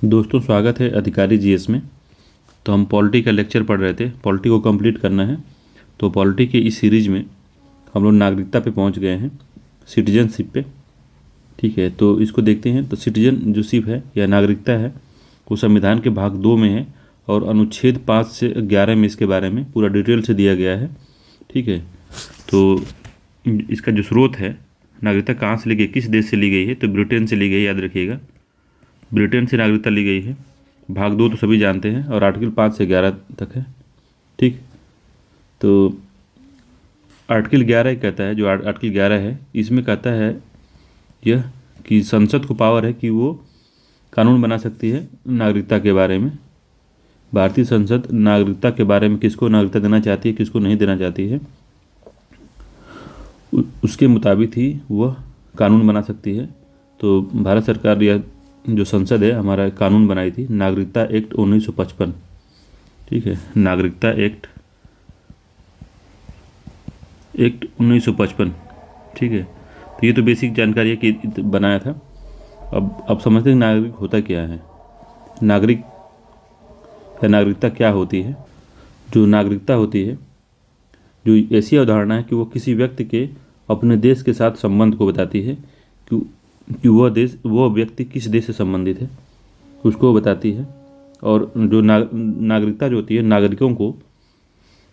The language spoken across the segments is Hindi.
दोस्तों, स्वागत है अधिकारी जीएस में। तो हम पॉलिटी का लेक्चर पढ़ रहे थे, पॉलिटी को कंप्लीट करना है। तो पॉलिटी के इस सीरीज में हम लोग नागरिकता पे पहुंच गए हैं, सिटीजनशिप पे। ठीक है, तो इसको देखते हैं। तो सिटीजन जो शिप है या नागरिकता है, वो संविधान के भाग 2 में है और अनुच्छेद 5 से 11 में इसके बारे में पूरा डिटेल से दिया गया है। ठीक है, तो इसका जो स्रोत है, नागरिकता कहाँ से ली गई, किस देश से ली गई है, तो ब्रिटेन से ली गई, याद रखिएगा। ब्रिटेन से नागरिकता ली गई है। भाग 2 तो सभी जानते हैं और आर्टिकल 5 से 11 तक है। ठीक, तो आर्टिकल 11 कहता है, जो आर्टिकल 11 है, इसमें कहता है यह कि संसद को पावर है कि वो कानून बना सकती है नागरिकता के बारे में। भारतीय संसद नागरिकता के बारे में किसको नागरिकता देना चाहती है, किसको नहीं देना चाहती है, उसके मुताबिक ही वह कानून बना सकती है। तो भारत सरकार या जो संसद है हमारा, कानून बनाई थी नागरिकता एक्ट 1955। ठीक है, नागरिकता एक्ट 1955। ठीक है, तो ये तो बेसिक जानकारी है कि बनाया था। अब समझते हैं नागरिक होता क्या है, नागरिक या नागरिकता क्या होती है। जो नागरिकता होती है, जो ऐसी अवधारणा है कि वो किसी व्यक्ति के अपने देश के साथ संबंध को बताती है कि वह व्यक्ति किस देश से संबंधित है, उसको बताती है। और जो नागरिकता जो होती है, नागरिकों को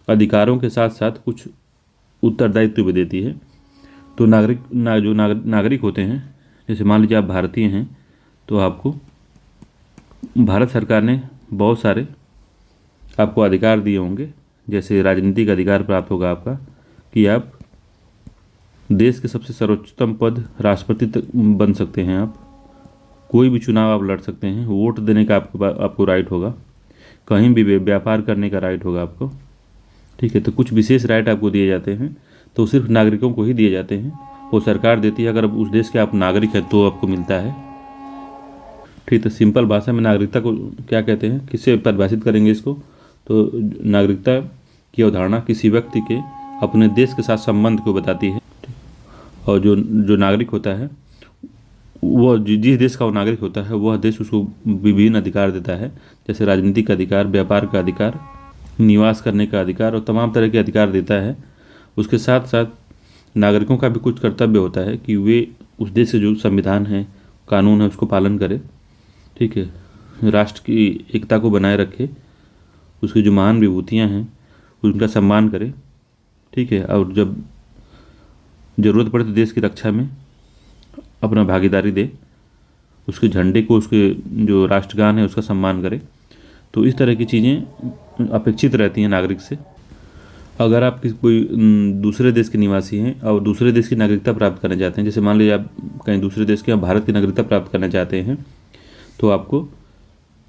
अधिकारों के साथ साथ कुछ उत्तरदायित्व भी देती है। तो नागरिक होते हैं, जैसे मान लीजिए आप भारतीय हैं, तो आपको भारत सरकार ने बहुत सारे आपको अधिकार दिए होंगे। जैसे राजनीतिक अधिकार प्राप्त होगा आपका, कि आप देश के सबसे सर्वोच्चतम पद राष्ट्रपति तक बन सकते हैं। आप कोई भी चुनाव आप लड़ सकते हैं, वोट देने का आपको राइट होगा, कहीं भी व्यापार करने का राइट होगा आपको। ठीक है, तो कुछ विशेष राइट आपको दिए जाते हैं, तो सिर्फ नागरिकों को ही दिए जाते हैं। वो सरकार देती है, अगर उस देश के आप नागरिक हैं तो आपको मिलता है। ठीक, तो सिंपल भाषा में नागरिकता को क्या कहते हैं, किससे परिभाषित करेंगे इसको, तो नागरिकता की अवधारणा किसी व्यक्ति के अपने देश के साथ संबंध को बताती है। और जो नागरिक होता है, वह जिस देश का वो नागरिक होता है, वह देश उसको विभिन्न अधिकार देता है। जैसे राजनीतिक अधिकार, व्यापार का अधिकार, निवास करने का अधिकार और तमाम तरह के अधिकार देता है। उसके साथ साथ नागरिकों का भी कुछ कर्तव्य होता है कि वे उस देश से जो संविधान है, कानून है, उसको पालन करें। ठीक है, राष्ट्र की एकता को बनाए रखे, उसकी जो महान विभूतियाँ हैं उनका सम्मान करें। ठीक है, और जब ज़रूरत पड़े तो देश की रक्षा में अपना भागीदारी दे, उसके झंडे को, उसके जो राष्ट्रगान है उसका सम्मान करे। तो इस तरह की चीज़ें अपेक्षित रहती हैं नागरिक से। अगर आप कोई दूसरे देश के निवासी हैं और दूसरे देश की नागरिकता प्राप्त करना चाहते हैं, जैसे मान लीजिए आप कहीं दूसरे देश के या भारत की नागरिकता प्राप्त करना चाहते हैं, तो आपको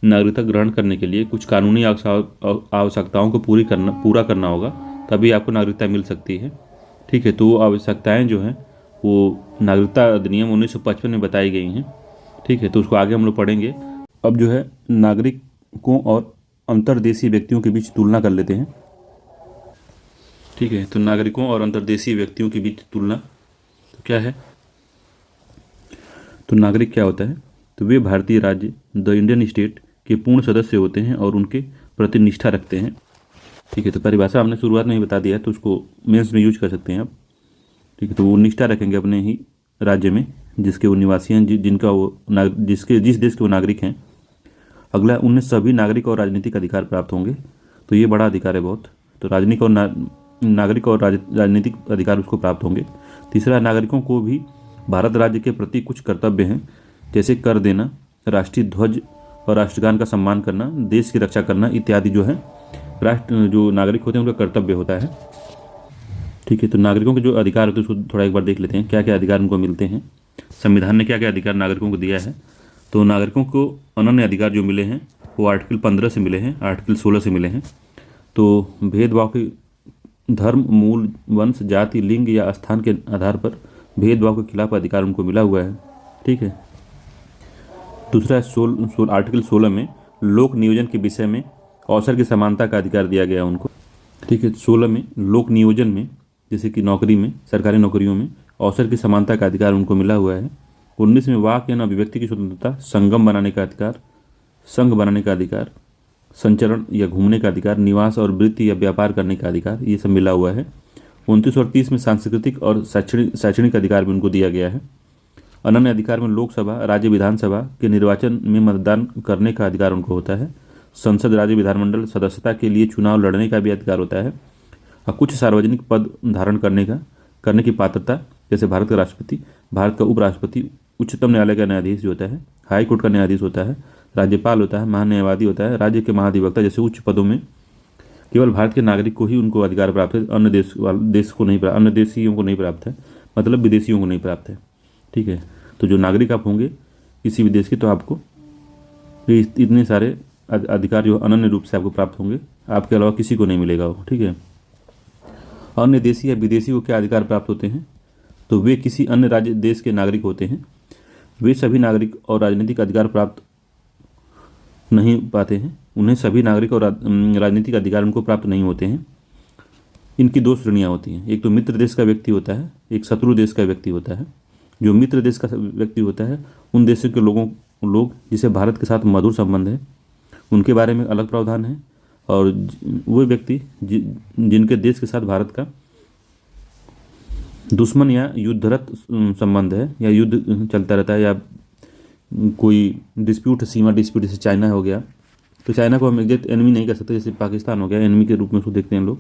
नागरिकता ग्रहण करने के लिए कुछ कानूनी आवश्यकताओं को पूरा करना होगा, तभी आपको नागरिकता मिल सकती है। ठीक है, तो वो आवश्यकताएँ जो हैं वो नागरिकता अधिनियम 1955 में बताई गई हैं। ठीक है, तो उसको आगे हम लोग पढ़ेंगे। अब जो है नागरिकों और अंतर्देशीय व्यक्तियों के बीच तुलना कर लेते हैं। ठीक है, तो नागरिकों और अंतर्देशीय व्यक्तियों के बीच तुलना तो क्या है, तो नागरिक क्या होता है, तो वे भारतीय राज्य द इंडियन स्टेट के पूर्ण सदस्य होते हैं और उनके प्रति निष्ठा रखते हैं। ठीक है, तो परिभाषा हमने शुरुआत में ही बता दिया है, तो उसको मेंस में यूज कर सकते हैं आप। ठीक है, तो वो निष्ठा रखेंगे अपने ही राज्य में जिसके वो निवासी हैं, जिनका वो जिस देश के वो नागरिक हैं। अगला, उन्हें सभी नागरिक और राजनीतिक अधिकार प्राप्त होंगे। तो ये बड़ा अधिकार है बहुत। तो नागरिक और राजनीतिक अधिकार उसको प्राप्त होंगे। तीसरा, नागरिकों को भी भारत राज्य के प्रति कुछ कर्तव्य हैं, जैसे कर देना, राष्ट्रीय ध्वज और राष्ट्रगान का सम्मान करना, देश की रक्षा करना इत्यादि जो है जो नागरिक होते हैं उनका कर्तव्य होता है। ठीक है, तो नागरिकों के जो अधिकार होते हैं उसको थोड़ा एक बार देख लेते हैं, क्या क्या अधिकार उनको मिलते हैं, संविधान ने क्या क्या अधिकार नागरिकों को दिया है। तो नागरिकों को अनन्य अधिकार जो मिले हैं वो आर्टिकल 15 से मिले हैं, आर्टिकल 16 से मिले हैं। तो भेदभाव के धर्म, मूल, वंश, जाति, लिंग या स्थान के आधार पर भेदभाव के खिलाफ अधिकार उनको मिला हुआ है। ठीक है, दूसरा आर्टिकल 16 में लोक नियोजन के विषय में अवसर की समानता का अधिकार दिया गया उनको। ठीक है, 16 में लोक नियोजन में, जैसे कि नौकरी में, सरकारी नौकरियों में अवसर की समानता का अधिकार उनको मिला हुआ है। 19 में वाक या अभिव्यक्ति की स्वतंत्रता, संगम बनाने का अधिकार, संघ बनाने का अधिकार, संचरण या घूमने का अधिकार, निवास और वृत्ति या व्यापार करने का अधिकार, ये सब मिला हुआ है। 29 और 30 में सांस्कृतिक और शैक्षणिक अधिकार भी उनको दिया गया है। अनन्य अधिकार में लोकसभा, राज्य विधानसभा के निर्वाचन में मतदान करने का अधिकार उनको होता है। संसद, राज्य विधानमंडल सदस्यता के लिए चुनाव लड़ने का भी अधिकार होता है। और कुछ सार्वजनिक पद धारण करने की पात्रता, जैसे भारत का राष्ट्रपति, भारत का उपराष्ट्रपति, उच्चतम न्यायालय का न्यायाधीश जो होता है, हाई कोर्ट का न्यायाधीश होता है, राज्यपाल होता है, महान्यायवादी होता है, राज्य के महाधिवक्ता जैसे उच्च पदों में केवल भारत के नागरिक को ही उनको अधिकार प्राप्त है। अन्य देश को नहीं प्राप्त, अन्य देशियों को नहीं प्राप्त है, मतलब विदेशियों को नहीं प्राप्त है। ठीक है, तो जो नागरिक आप होंगे किसी भी देश के, तो आपको इतने सारे अधिकार जो अनन्य रूप से आपको प्राप्त होंगे, आपके अलावा किसी को नहीं मिलेगा वो। ठीक है, अन्य देशी या विदेशी को क्या अधिकार प्राप्त होते हैं? तो वे किसी अन्य राज्य देश के नागरिक होते हैं। वे सभी नागरिक और राजनीतिक अधिकार प्राप्त नहीं पाते हैं। उन्हें सभी नागरिक और राजनीतिक अधिकार उनको प्राप्त नहीं होते हैं। इनकी दो श्रेणियाँ होती हैं, एक तो मित्र देश का व्यक्ति होता है, एक शत्रु देश का व्यक्ति होता है। जो मित्र देश का व्यक्ति होता है, उन देशों के लोग जिसे भारत के साथ मधुर संबंध है, उनके बारे में अलग प्रावधान है। और वो व्यक्ति जिनके देश के साथ भारत का दुश्मन या युद्धरत संबंध है, या युद्ध चलता रहता है, या कोई डिस्प्यूट, सीमा डिस्प्यूट, जैसे चाइना हो गया, तो चाइना को हम एग्जैक्ट एनिमी नहीं कर सकते, जैसे पाकिस्तान हो गया, एनिमी के रूप में उसको देखते हैं लोग।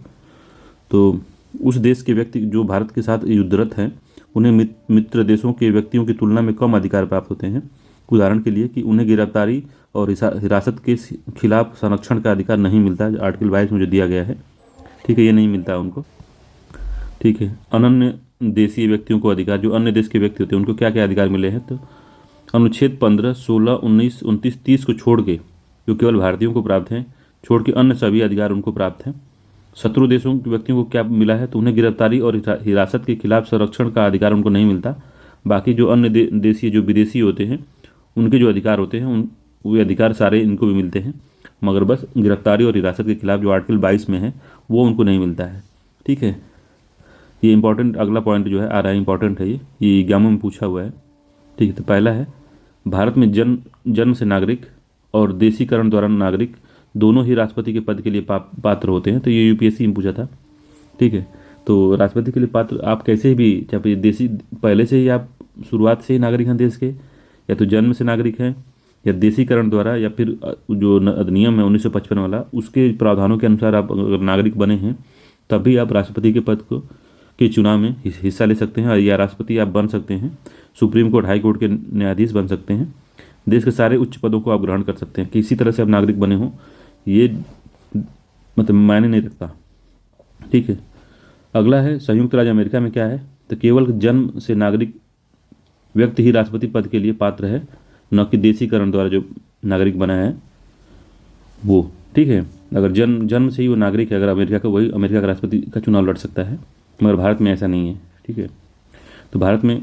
तो उस देश के व्यक्ति जो भारत के साथ युद्धरत हैं, उन्हें मित्र देशों के व्यक्तियों की तुलना में कम अधिकार प्राप्त होते हैं। उदाहरण के लिए कि उन्हें गिरफ्तारी और हिरासत के खिलाफ संरक्षण का अधिकार नहीं मिलता, जो आर्टिकल 22 में जो दिया गया है। ठीक है, ये नहीं मिलता उनको। ठीक है, अनन्य देशीय व्यक्तियों को अधिकार, जो अन्य देश के व्यक्ति होते हैं, उनको क्या क्या अधिकार मिले हैं? तो अनुच्छेद 15, 16, 19, 29, 30 को छोड़ के, जो केवल भारतीयों को प्राप्त हैं, छोड़ के अन्य सभी अधिकार उनको प्राप्त हैं। शत्रु देशों के व्यक्तियों को क्या मिला है? तो उन्हें गिरफ्तारी और हिरासत के खिलाफ संरक्षण का अधिकार उनको नहीं मिलता। बाकी जो अन्य देशीय, जो विदेशी होते हैं, उनके जो अधिकार होते हैं, वे अधिकार सारे इनको भी मिलते हैं, मगर बस गिरफ्तारी और हिरासत के खिलाफ जो आर्टिकल 22 में है, वो उनको नहीं मिलता है। ठीक है, ये इंपॉर्टेंट अगला पॉइंट जो है आ रहा है, इंपॉर्टेंट है ये एग्जामों में पूछा हुआ है। ठीक है, तो पहला है, भारत में जन्म से नागरिक और देशीकरण द्वारा नागरिक दोनों ही राष्ट्रपति के पद के लिए पात्र होते हैं। तो ये यूपीएससी में पूछा था। ठीक है, तो राष्ट्रपति के लिए पात्र आप कैसे भी, चाहे देशी पहले से ही आप शुरुआत से ही नागरिक हैं देश के, या तो जन्म से नागरिक हैं, या देशीकरण द्वारा, या फिर जो अधिनियम है 1955 वाला, उसके प्रावधानों के अनुसार आप अगर नागरिक बने हैं, तभी आप राष्ट्रपति के पद के चुनाव में हिस्सा ले सकते हैं, या राष्ट्रपति आप बन सकते हैं, सुप्रीम कोर्ट, हाई कोर्ट के न्यायाधीश बन सकते हैं, देश के सारे उच्च पदों को आप ग्रहण कर सकते हैं। किसी तरह से आप नागरिक बने हों, ये मतलब मायने नहीं रखता। ठीक है, अगला है, संयुक्त राज्य अमेरिका में क्या है? तो केवल जन्म से नागरिक व्यक्ति ही राष्ट्रपति पद के लिए पात्र है, न कि देशीकरण द्वारा जो नागरिक बना है वो। ठीक है, अगर जन्म से ही वो नागरिक है, अगर अमेरिका का, वही अमेरिका का राष्ट्रपति का चुनाव लड़ सकता है, मगर भारत में ऐसा नहीं है। ठीक है, तो भारत में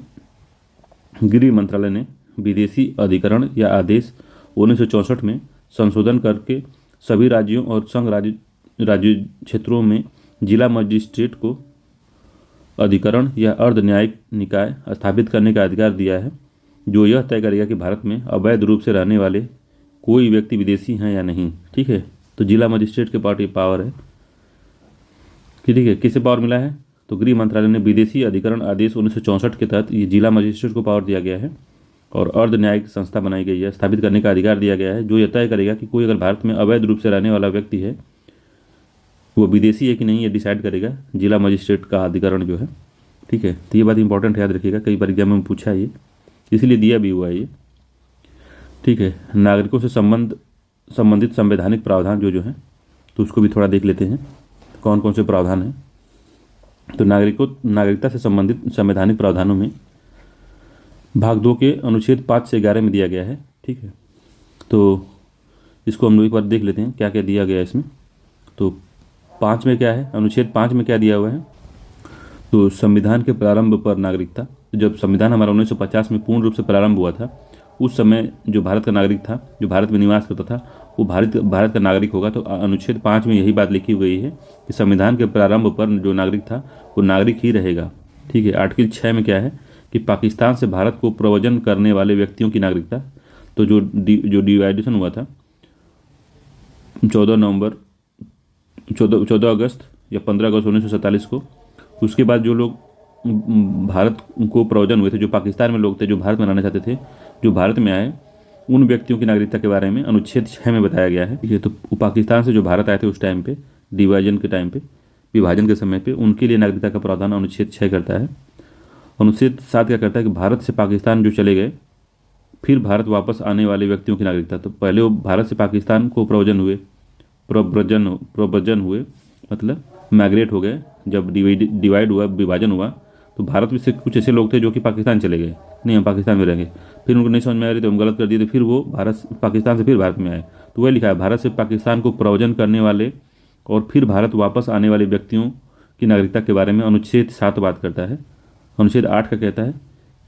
गृह मंत्रालय ने विदेशी अधिकरण या आदेश 1964 में संशोधन करके सभी राज्यों और संघ राज्य क्षेत्रों में जिला मजिस्ट्रेट को अधिकरण या अर्ध न्यायिक निकाय स्थापित करने का अधिकार दिया है, जो यह तय करेगा कि भारत में अवैध रूप से रहने वाले कोई व्यक्ति विदेशी हैं या नहीं। ठीक है, तो जिला मजिस्ट्रेट के पास ये पावर है। ठीक है, किसे पावर मिला है? तो गृह मंत्रालय ने विदेशी अधिकरण आदेश 1964 के तहत ये जिला मजिस्ट्रेट को पावर दिया गया है, और अर्ध न्यायिक संस्था बनाई गई है, स्थापित करने का अधिकार दिया गया है, जो यह तय करेगा कि कोई अगर भारत में अवैध रूप से रहने वाला व्यक्ति है, वो विदेशी है कि नहीं, ये डिसाइड करेगा जिला मजिस्ट्रेट का अधिकरण जो है। ठीक है, तो ये बात इंपॉर्टेंट याद रखिएगा, कई बार एग्जाम में पूछा है ये, इसलिए दिया भी हुआ है ये। ठीक है, नागरिकों से संबंधित संवैधानिक प्रावधान जो है, तो उसको भी थोड़ा देख लेते हैं, कौन कौन से प्रावधान हैं। तो नागरिकता से संबंधित संवैधानिक प्रावधानों में भाग 2 के अनुच्छेद 5 से 11 में दिया गया है। ठीक है, तो इसको हम लोग एक बार देख लेते हैं क्या क्या दिया गया है इसमें। तो 5 में क्या है, अनुच्छेद 5 में क्या दिया हुआ है? तो संविधान के प्रारंभ पर नागरिकता। जब संविधान हमारा 1950 में पूर्ण रूप से प्रारंभ हुआ था, उस समय जो भारत का नागरिक था, जो भारत में निवास करता था, वो भारत का नागरिक होगा। तो अनुच्छेद 5 में यही बात लिखी गई है कि संविधान के प्रारंभ पर जो नागरिक था वो नागरिक ही रहेगा। ठीक है, आर्टिकल 6 में क्या है कि पाकिस्तान से भारत को प्रव्रजन करने वाले व्यक्तियों की नागरिकता। तो जो डिवाइडेशन हुआ था, 14 नवंबर 14 अगस्त या 15 अगस्त 1947 को। उसके बाद जो लोग भारत को प्रयोजन हुए थे, जो पाकिस्तान में लोग थे जो भारत में रहना चाहते थे, जो भारत में आए, उन व्यक्तियों की नागरिकता के बारे में अनुच्छेद 6 में बताया गया है। ठीक है, तो पाकिस्तान से जो भारत आए थे उस टाइम पे, डिवाइजन के टाइम पे, विभाजन के समय पे, उनके लिए नागरिकता का प्रावधान अनुच्छेद 6 करता है। अनुच्छेद 7 क्या करता है कि भारत से पाकिस्तान जो चले गए, फिर भारत वापस आने वाले व्यक्तियों की नागरिकता, तो पहले वो भारत से पाकिस्तान को प्रव्रजन हुए, मतलब माइग्रेट हो गए। जब डिवाइड हुआ, विभाजन हुआ, तो भारत में से कुछ ऐसे लोग थे जो कि पाकिस्तान चले गए, नहीं हम पाकिस्तान में रहेंगे, फिर उनको नहीं समझ में आ रही तो हम गलत कर दिए, तो फिर वो पाकिस्तान से फिर भारत में आए। तो वह लिखा है भारत से पाकिस्तान को प्रव्रजन करने वाले और फिर भारत वापस आने वाले व्यक्तियों की नागरिकता के बारे में अनुच्छेद 7 बात करता है। अनुच्छेद 8 का कहता है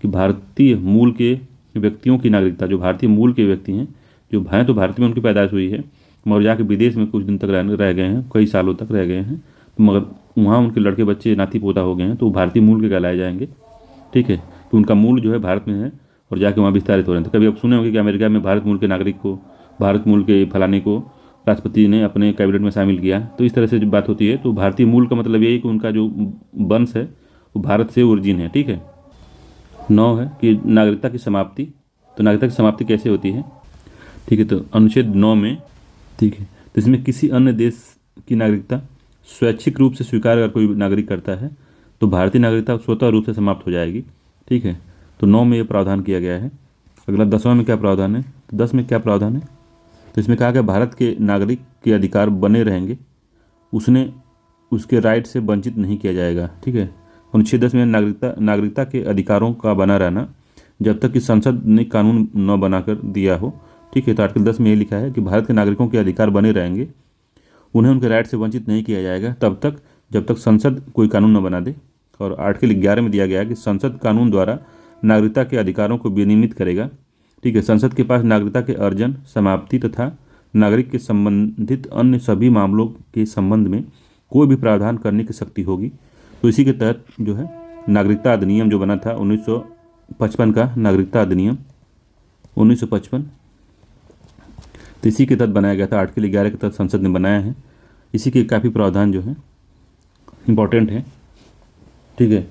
कि भारतीय मूल के व्यक्तियों की नागरिकता, जो भारतीय मूल के व्यक्ति हैं, जो हैं तो भारत में उनकी पैदाइश हुई है मगर जाके विदेश में कुछ दिन तक रह गए हैं, कई सालों तक रह गए हैं, तो मगर वहाँ उनके लड़के बच्चे नाती पोता हो गए हैं, तो वो भारतीय मूल के कहलाए जाएंगे। ठीक है, कि उनका मूल जो है भारत में है और जाके वहाँ विस्तारित हो रहे हैं। तो कभी आप सुने होंगे कि अमेरिका में भारत मूल के नागरिक को, भारत मूल के फलाने को राष्ट्रपति ने अपने कैबिनेट में शामिल किया। तो इस तरह से जब बात होती है तो भारतीय मूल का मतलब यही कि उनका जो वंश है वो भारत से ओरिजिन है। ठीक है। 9 है कि नागरिकता की समाप्ति। तो नागरिकता की समाप्ति कैसे होती है? ठीक है, तो अनुच्छेद 9 में, ठीक है, तो इसमें किसी अन्य देश की नागरिकता स्वैच्छिक रूप से स्वीकार अगर कोई नागरिक करता है तो भारतीय नागरिकता स्वतः रूप से समाप्त हो जाएगी। ठीक है, तो 9 में ये प्रावधान किया गया है। अगला 10वां में क्या प्रावधान है? तो 10 में क्या प्रावधान है? तो इसमें कहा गया भारत के नागरिक के अधिकार बने रहेंगे, उसके राइट से वंचित नहीं किया जाएगा। ठीक है, अनुच्छेद 10 में नागरिकता के अधिकारों का बना रहना जब तक कि संसद ने कानून न बनाकर दिया हो। ठीक है, तो आर्टिकल 10 में ये लिखा है कि भारत के नागरिकों के अधिकार बने रहेंगे, उन्हें उनके राइट से वंचित नहीं किया जाएगा तब तक जब तक संसद कोई कानून न बना दे। और आर्टिकल 11 में दिया गया है कि संसद कानून द्वारा नागरिकता के अधिकारों को विनियमित करेगा। ठीक है, संसद के पास नागरिकता के अर्जन, समाप्ति तथा नागरिक के संबंधित अन्य सभी मामलों के संबंध में कोई भी प्रावधान करने की शक्ति होगी। तो इसी के तहत जो है नागरिकता अधिनियम जो बना था 1955 का, नागरिकता अधिनियम 1955, तो इसी के तहत बनाया गया था। आर्टिकल 11 के तहत संसद ने बनाया है। इसी के काफ़ी प्रावधान जो है इम्पॉर्टेंट है। ठीक है,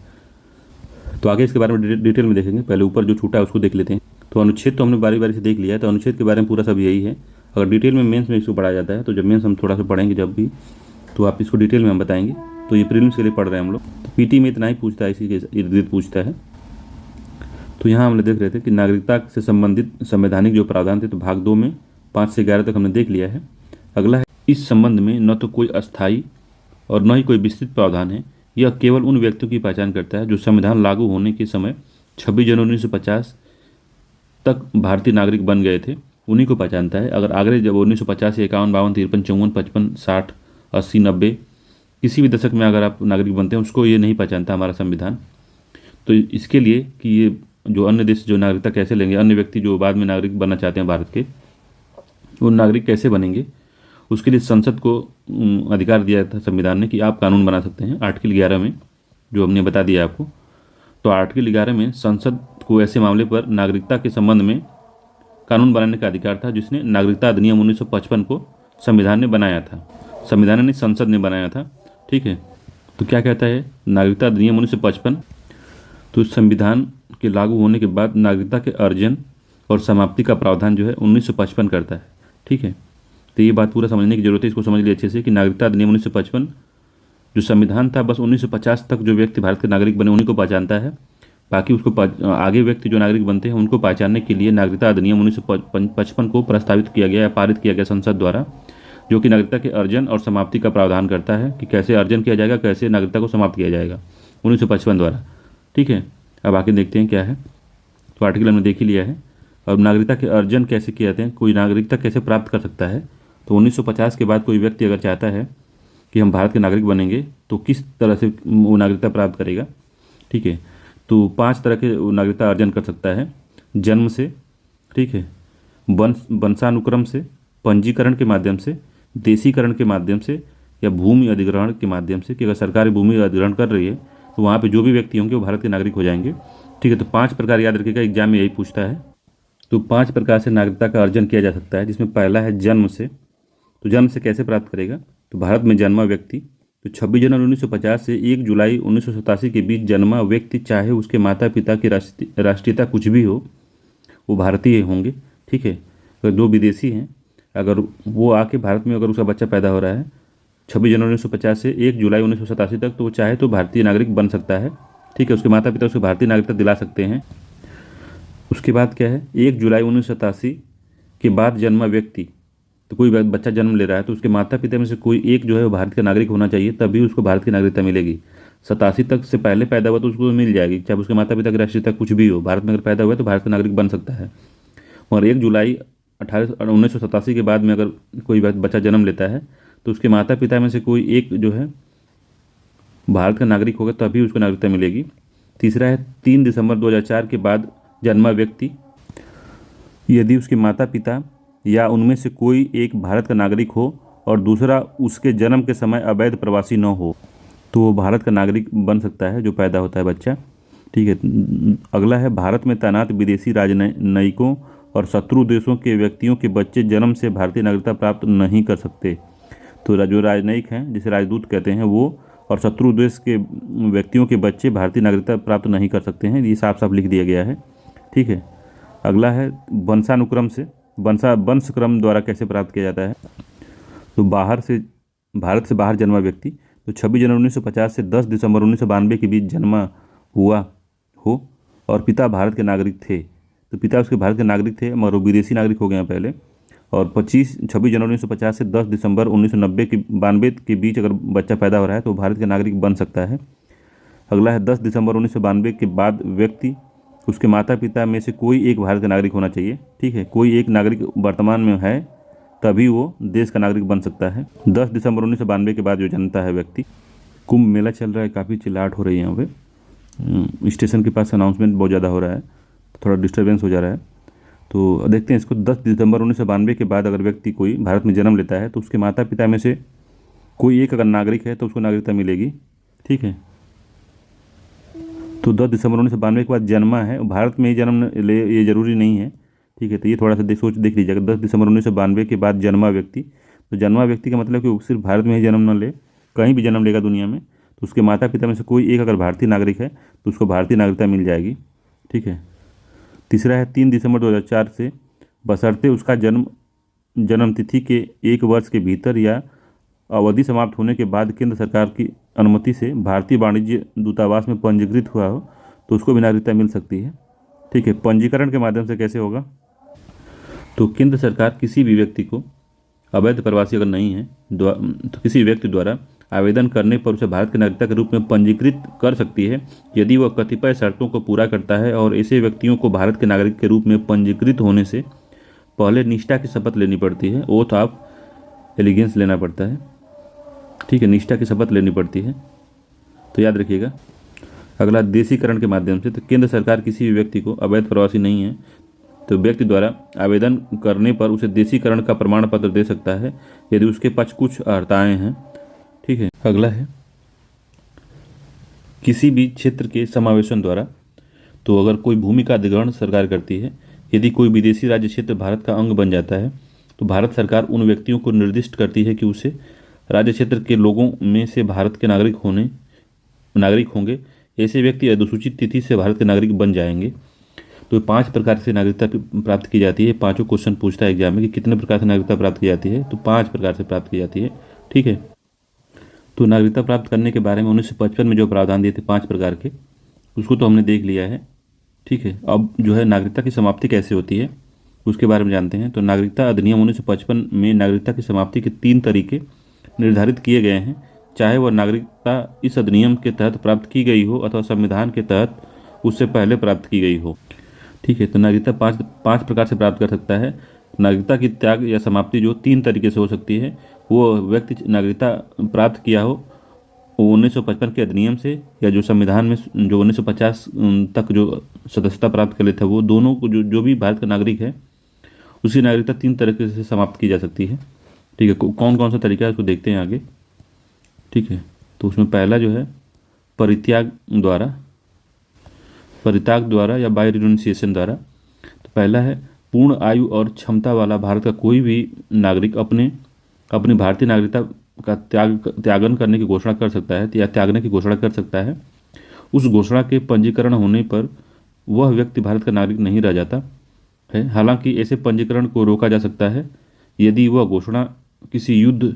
तो आगे इसके बारे में डिटेल में देखेंगे। पहले ऊपर जो छूटा है उसको देख लेते हैं। तो अनुच्छेद तो हमने बारी बारी से देख लिया है, तो अनुच्छेद के बारे में पूरा सब यही है। अगर डिटेल में मेंस में इसको पढ़ा जाता है, तो जब मेंस हम थोड़ा सा पढ़ेंगे जब भी, तो आप इसको डिटेल में हम बताएंगे। तो ये प्रीलिम्स के लिए पढ़ रहे हैं हम लोग, तो पीटी में इतना ही पूछता है, इसी के इर्द गिर्द पूछता है। तो यहाँ हमने देख रहे थे कि नागरिकता से संबंधित संवैधानिक जो प्रावधान थे, तो भाग 2 में 5 से 11 तक हमने देख लिया है। अगला है, इस संबंध में न तो कोई अस्थायी और न ही कोई विस्तृत प्रावधान है, यह केवल उन व्यक्तियों की पहचान करता है जो संविधान लागू होने के समय 26 जनवरी 1950 तक भारतीय नागरिक बन गए थे, उन्हीं को पहचानता है। अगर आगे जब 1950 से 51, 52, 53, 54, 55, 60, 80, 90 किसी भी दशक में अगर आप नागरिक बनते हैं, उसको ये नहीं पहचानता हमारा संविधान। तो इसके लिए कि ये जो अन्य देश जो नागरिकता कैसे लेंगे, अन्य व्यक्ति जो बाद में नागरिक बनना चाहते हैं भारत के, वो नागरिक कैसे बनेंगे, उसके लिए संसद को अधिकार दिया था संविधान ने कि आप कानून बना सकते हैं। आर्टिकल 11 में जो हमने बता दिया आपको, तो आर्टिकल 11 में संसद को ऐसे मामले पर नागरिकता के संबंध में कानून बनाने का अधिकार था, जिसने नागरिकता अधिनियम 1955 को संविधान ने बनाया था। संविधान ने, संसद ने बनाया था। ठीक है, तो क्या कहता है नागरिकता अधिनियम 1955? तो संविधान के लागू होने के बाद नागरिकता के अर्जन और समाप्ति का प्रावधान जो है 1955 करता है। ठीक है, तो ये बात पूरा समझने की जरूरत है, इसको समझ लिए अच्छे से कि नागरिकता अधिनियम 1955 जो संविधान था, बस 1950 तक जो व्यक्ति भारत के नागरिक बने उन्हीं को पहचानता है। बाकी उसको आगे व्यक्ति जो नागरिक बनते हैं उनको पहचानने के लिए नागरिकता अधिनियम 1955 को प्रस्तावित किया गया या पारित किया गया संसद द्वारा, जो कि नागरिकता के अर्जन और समाप्ति का प्रावधान करता है कि कैसे अर्जन किया जाएगा, कैसे नागरिकता को समाप्त किया जाएगा 1955 द्वारा। ठीक है, अब आगे देखते हैं क्या है। तो आर्टिकल हमने देख ही लिया है। अब नागरिकता के अर्जन कैसे किए जाते हैं, कोई नागरिकता कैसे प्राप्त कर सकता है। तो 1950 के बाद कोई व्यक्ति अगर चाहता है कि हम भारत के नागरिक बनेंगे तो किस तरह से वो नागरिकता प्राप्त करेगा। ठीक है, तो 5 तरह के नागरिकता अर्जन कर सकता है। जन्म से, ठीक है, वंशानुक्रम से, पंजीकरण के माध्यम से, देशीकरण के माध्यम से, या भूमि अधिग्रहण के माध्यम से, कि अगर सरकार भूमि अधिग्रहण कर रही है तो वहाँ पे जो भी व्यक्ति होंगे वो भारत के नागरिक हो जाएंगे। ठीक है, तो 5 प्रकार याद रखिएगा, एग्जाम में यही पूछता है। तो 5 प्रकार से नागरिकता का अर्जन किया जा सकता है, जिसमें पहला है जन्म से। तो जन्म से कैसे प्राप्त करेगा? तो भारत में जन्मा व्यक्ति तो 26 जनवरी 1950 से 1 जुलाई 1987 के बीच जन्मा व्यक्ति, चाहे उसके माता पिता की राष्ट्रीयता कुछ भी हो, वो भारतीय होंगे। ठीक है। अगर दो विदेशी हैं, अगर वो आके भारत में अगर उसका बच्चा पैदा हो रहा है 26 जनवरी 1950 से 1 जुलाई 1987 तक, तो वो चाहे तो भारतीय नागरिक बन सकता है। ठीक है। उसके माता पिता उसको भारतीय नागरिकता दिला सकते हैं। उसके बाद क्या है, 1 जुलाई 1987 के बाद जन्मा व्यक्ति, तो कोई बच्चा जन्म ले रहा है तो उसके माता पिता में से कोई एक जो है वो भारत का नागरिक होना चाहिए, तभी उसको भारत की नागरिकता मिलेगी। 87 तक से पहले पैदा हुआ तो उसको मिल जाएगी, चाहे उसके माता पिता की राष्ट्रीयता कुछ भी हो। भारत में अगर पैदा हुआ है तो भारत का नागरिक बन सकता है। और 1 जुलाई 1987 के बाद में अगर कोई बच्चा जन्म लेता है तो उसके माता पिता में से कोई एक जो है भारत का नागरिक होगा, तभी उसको नागरिकता मिलेगी। तीसरा है 3 दिसंबर 2004 के बाद जन्मा व्यक्ति, यदि उसके माता पिता या उनमें से कोई एक भारत का नागरिक हो और दूसरा उसके जन्म के समय अवैध प्रवासी न हो, तो वो भारत का नागरिक बन सकता है जो पैदा होता है बच्चा। ठीक है। अगला है भारत में तैनात विदेशी राजनयिकों और शत्रु देशों के व्यक्तियों के बच्चे जन्म से भारतीय नागरिकता प्राप्त नहीं कर सकते। तो जो राजनयिक हैं, जिसे राजदूत कहते हैं, वो और शत्रु देश के व्यक्तियों के बच्चे भारतीय नागरिकता प्राप्त नहीं कर सकते हैं। ये साफ साफ लिख दिया गया है। ठीक है। अगला है वंशानुक्रम से वंशक्रम द्वारा कैसे प्राप्त किया जाता है। तो भारत से बाहर जन्मा व्यक्ति तो 26 जनवरी 1950 से 10 दिसंबर 1992 के बीच जन्मा हुआ हो और पिता भारत के नागरिक थे, तो पिता उसके भारत के नागरिक थे मगर वो विदेशी नागरिक हो गए हैं पहले। और 26 जनवरी 1950 से 10 दिसंबर 1992 के बीच अगर बच्चा पैदा हो रहा है तो भारत का नागरिक बन सकता है। अगला है 10 दिसंबर 1992 के बाद व्यक्ति, उसके माता पिता में से कोई एक भारत का नागरिक होना चाहिए। ठीक है। कोई एक नागरिक वर्तमान में है तभी वो देश का नागरिक बन सकता है। 10 दिसंबर 1992 के बाद जो जनता है व्यक्ति। कुंभ मेला चल रहा है, काफ़ी चिल्लाहट हो रही है यहाँ पे। स्टेशन के पास अनाउंसमेंट बहुत ज़्यादा हो रहा है, थोड़ा डिस्टर्बेंस हो जा रहा है। तो देखते हैं इसको। 10 दिसंबर 1992 के बाद अगर व्यक्ति कोई भारत में जन्म लेता है तो उसके माता पिता में से कोई एक अगर नागरिक है तो उसको नागरिकता मिलेगी। ठीक है। तो 10 दिसंबर 1992 के बाद जन्मा है, भारत में ही जन्म ले ये ज़रूरी नहीं है। ठीक है। तो ये थोड़ा सा सोच देख लीजिएगा। 10 दिसंबर 1992 के बाद जन्मा व्यक्ति, तो जन्मा व्यक्ति का मतलब कि वो सिर्फ भारत में ही जन्म न ले, कहीं भी जन्म लेगा दुनिया में, तो उसके माता पिता में से कोई एक अगर भारतीय नागरिक है तो उसको भारतीय नागरिकता मिल जाएगी। ठीक है। तीसरा है 3 दिसंबर 2004 से बशर्ते उसका जन्म तिथि के 1 वर्ष के भीतर या अवधि समाप्त होने के बाद केंद्र सरकार की अनुमति से भारतीय वाणिज्य दूतावास में पंजीकृत हुआ हो तो उसको भी नागरिकता मिल सकती है। ठीक है। पंजीकरण के माध्यम से कैसे होगा, तो केंद्र सरकार किसी भी व्यक्ति को, अवैध प्रवासी अगर नहीं है तो किसी व्यक्ति द्वारा आवेदन करने पर उसे भारत की नागरिकता के रूप में पंजीकृत कर सकती है यदि वह कतिपय शर्तों को पूरा करता है। और ऐसे व्यक्तियों को भारत के नागरिक के रूप में पंजीकृत होने से पहले निष्ठा की शपथ लेनी पड़ती है, ओथ ऑफ एलिगेंस लेना पड़ता है। ठीक है। निष्ठा की शपथ लेनी पड़ती है, तो याद रखिएगा। अगला देशीकरण के माध्यम से, तो केंद्र सरकार किसी भी व्यक्ति को, अवैध प्रवासी नहीं है तो व्यक्ति द्वारा आवेदन करने पर उसे देशीकरण का प्रमाण पत्र दे सकता है यदि उसके पास कुछ अर्हताएँ हैं। ठीक है। अगला है किसी भी क्षेत्र के समावेशन द्वारा, तो अगर कोई भूमि का अधिग्रहण सरकार करती है, यदि कोई विदेशी राज्य क्षेत्र भारत का अंग बन जाता है तो भारत सरकार उन व्यक्तियों को निर्दिष्ट करती है कि उसे राज्य क्षेत्र के लोगों में से भारत के नागरिक होंगे। ऐसे व्यक्ति अधिसूचित तिथि से भारत के नागरिक बन जाएंगे। तो 5 प्रकार से नागरिकता प्राप्त की जाती है। पांचों क्वेश्चन पूछता है एग्जाम में कि कितने प्रकार से नागरिकता प्राप्त की जाती है, तो 5 प्रकार से प्राप्त की जाती है। ठीक है। तो नागरिकता प्राप्त करने के बारे में 1955 में जो प्रावधान दिए थे 5 प्रकार के, उसको तो हमने देख लिया है। ठीक है। अब जो है नागरिकता की समाप्ति कैसे होती है उसके बारे में जानते हैं। तो नागरिकता अधिनियम 1955 में नागरिकता की समाप्ति के 3 तरीके निर्धारित किए गए हैं, चाहे वह नागरिकता इस अधिनियम के तहत प्राप्त की गई हो अथवा संविधान के तहत उससे पहले प्राप्त की गई हो। ठीक है। तो नागरिकता पाँच प्रकार से प्राप्त कर सकता है। नागरिकता की त्याग या समाप्ति जो 3 तरीके से हो सकती है, वो व्यक्ति नागरिकता प्राप्त किया हो 1955 के अधिनियम से, या जो संविधान में जो 1950 तक जो सदस्यता प्राप्त कर लेता है, वो दोनों को जो भी भारत का नागरिक है उसकी नागरिकता 3 तरीके से समाप्त की जा सकती है। ठीक है। कौन कौन सा तरीका है उसको देखते हैं आगे। ठीक है। तो उसमें पहला जो है परित्याग द्वारा या बाय रिनुंसिएशन द्वारा। तो पहला है पूर्ण आयु और क्षमता वाला भारत का कोई भी नागरिक अपनी भारतीय नागरिकता का त्यागन करने की घोषणा कर सकता है या त्यागने की घोषणा कर सकता है। उस घोषणा के पंजीकरण होने पर वह व्यक्ति भारत का नागरिक नहीं रह जाता है। हालांकि ऐसे पंजीकरण को रोका जा सकता है यदि वह घोषणा किसी युद्ध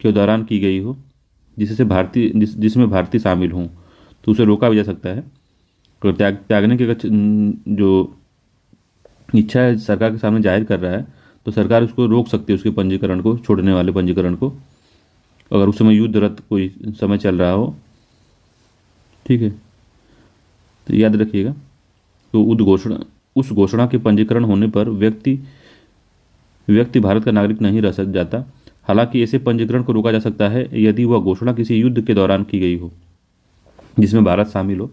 के दौरान की गई हो जिसमें भारतीय शामिल हों, तो उसे रोका भी जा सकता है। तो त्यागने की जो इच्छा है सरकार के सामने जाहिर कर रहा है, तो सरकार उसको रोक सकती है, उसके पंजीकरण को, छोड़ने वाले पंजीकरण को, अगर उस समय युद्धरत कोई समय चल रहा हो। ठीक है, तो याद रखिएगा। तो उस घोषणा के पंजीकरण होने पर व्यक्ति भारत का नागरिक नहीं रह सक जाता। हालांकि ऐसे पंजीकरण को रोका जा सकता है यदि वह घोषणा किसी युद्ध के दौरान की गई हो जिसमें भारत शामिल हो,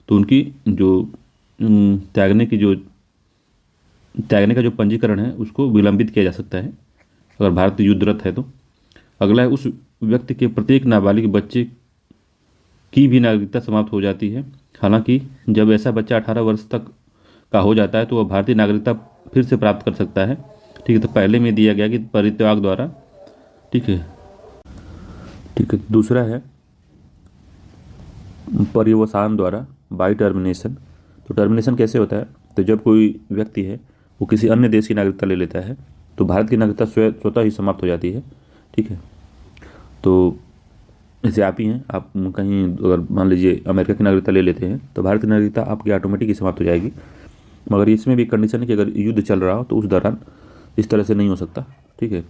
तो उनकी जो त्यागने का जो पंजीकरण है उसको विलंबित किया जा सकता है अगर भारत युद्धरत है तो। अगला है, उस व्यक्ति के प्रत्येक नाबालिग बच्चे की भी नागरिकता समाप्त हो जाती है। हालांकि जब ऐसा बच्चा 18 वर्ष तक का हो जाता है तो वह भारतीय नागरिकता फिर से प्राप्त कर सकता है। ठीक है, तो पहले में दिया गया कि परित्याग द्वारा। ठीक है, दूसरा है पर्यवसान द्वारा, बाई टर्मिनेशन। तो टर्मिनेशन कैसे होता है? तो जब कोई व्यक्ति है वो किसी अन्य देश की नागरिकता ले लेता है तो भारत की नागरिकता स्वतः ही समाप्त हो जाती है। ठीक है, तो जैसे आप ही हैं, आप कहीं अगर मान लीजिए अमेरिका की नागरिकता ले लेते हैं तो भारत की नागरिकता आपकी ऑटोमेटिक ही समाप्त हो जाएगी। मगर इसमें भी कंडीशन है कि अगर युद्ध चल रहा हो तो उस दौरान इस तरह से नहीं हो सकता। ठीक है,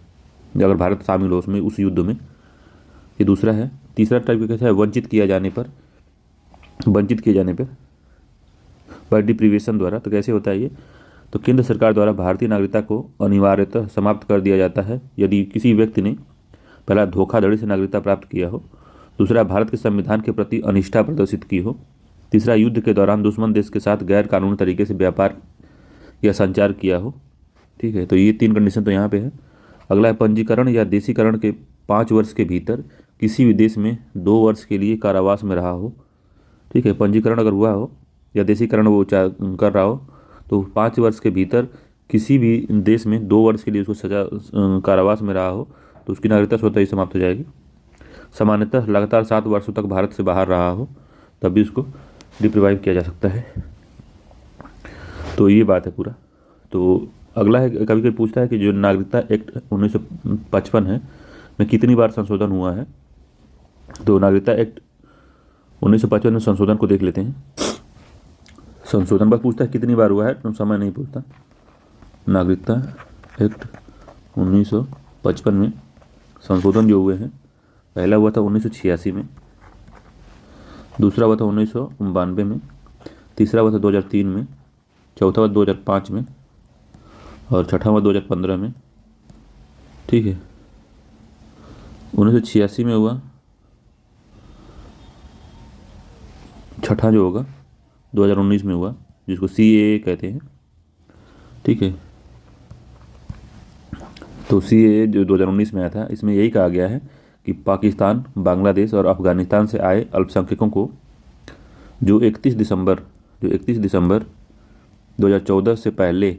अगर भारत शामिल हो उसमें, उस युद्ध में। ये दूसरा है। तीसरा टाइप कैसा है? वंचित किए जाने पर बाय डिप्रीवेशन द्वारा। तो कैसे होता है ये? तो केंद्र सरकार द्वारा भारतीय नागरिकता को अनिवार्यतः समाप्त कर दिया जाता है यदि किसी व्यक्ति ने पहला धोखाधड़ी से नागरिकता प्राप्त किया हो, दूसरा भारत के संविधान के प्रति अनिष्ठा प्रदर्शित की हो, तीसरा युद्ध के दौरान दुश्मन देश के साथ गैर कानूनी तरीके से व्यापार या संचार किया हो। ठीक है, तो ये 3 कंडीशन तो यहाँ पे है। अगला है पंजीकरण या देशीकरण के 5 वर्ष के भीतर किसी भी देश में 2 वर्ष के लिए कारावास में रहा हो। ठीक है, पंजीकरण अगर हुआ हो या देशीकरण वो कर रहा हो तो 5 वर्ष के भीतर किसी भी देश में 2 वर्ष के लिए उसको सजा कारावास में रहा हो तो उसकी नागरिकता स्वतः ही समाप्त हो जाएगी। सामान्यतः लगातार 7 वर्षों तक भारत से बाहर रहा हो तब भी उसको डिप्रीवाइव किया जा सकता है। तो ये बात है पूरा। तो अगला है, कभी कभी पूछता है कि जो नागरिकता एक्ट 1955 है में कितनी बार संशोधन हुआ है। तो नागरिकता एक्ट 1955 में संशोधन को देख लेते हैं। संशोधन बस पूछता है कितनी बार हुआ है, तो समय नहीं पूछता। नागरिकता एक्ट 1955 में संशोधन जो हुए हैं, पहला हुआ था 1986 में, दूसरा हुआ था 1992 में, तीसरा हुआ था 2003 में, चौथा हुआ 2005 में और छठा हुआ 2015 में। ठीक है, 1986 में हुआ, छठा जो होगा 2019 में हुआ जिसको CAA कहते हैं। ठीक है, तो CAA जो 2019 में आया था इसमें यही कहा गया है कि पाकिस्तान, बांग्लादेश और अफगानिस्तान से आए अल्पसंख्यकों को जो 31 दिसंबर 2014 से पहले,